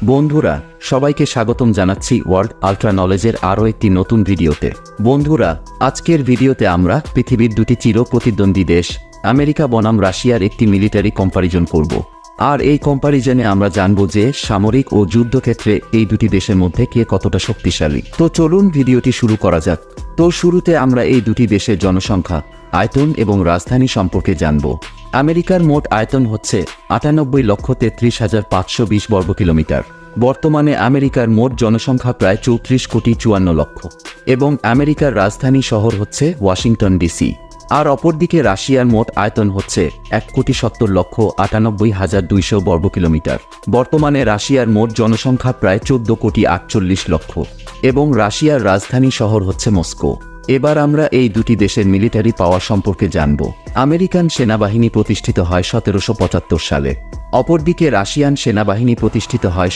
বন্ধুরা, সবাইকে স্বাগতম জানাচ্ছি ওয়ার্ল্ড আল্ট্রা নলেজের আরও একটি নতুন ভিডিওতে। বন্ধুরা, আজকের ভিডিওতে আমরা পৃথিবীর দুটি চির প্রতিদ্বন্দ্বী দেশ আমেরিকা বনাম রাশিয়ার একটি মিলিটারি কম্পারিজন করব। আর এই কম্পারিজনে আমরা জানব যে সামরিক ও যুদ্ধক্ষেত্রে এই দুটি দেশের মধ্যে কে কতটা শক্তিশালী। তো চলুন ভিডিওটি শুরু করা যাক। তো শুরুতে আমরা এই দুটি দেশের জনসংখ্যা, আয়তন এবং রাজধানী সম্পর্কে জানব। আমেরিকার মোট আয়তন হচ্ছে 98,33,520 বর্গ কিলোমিটার। বর্তমানে আমেরিকার মোট জনসংখ্যা প্রায় 34,54,00,000 এবং আমেরিকার রাজধানী শহর হচ্ছে ওয়াশিংটন ডিসি। আর অপরদিকে রাশিয়ার মোট আয়তন হচ্ছে 1,70,98,200 বর্গ কিলোমিটার। বর্তমানে রাশিয়ার মোট জনসংখ্যা প্রায় 14,48,00,000 এবং রাশিয়ার রাজধানী শহর হচ্ছে মস্কো। এবার আমরা এই দুটি দেশের মিলিটারি পাওয়ার সম্পর্কে জানব। আমেরিকান সেনাবাহিনী প্রতিষ্ঠিত হয় 1775 সালে। অপরদিকে রাশিয়ান সেনাবাহিনী প্রতিষ্ঠিত হয়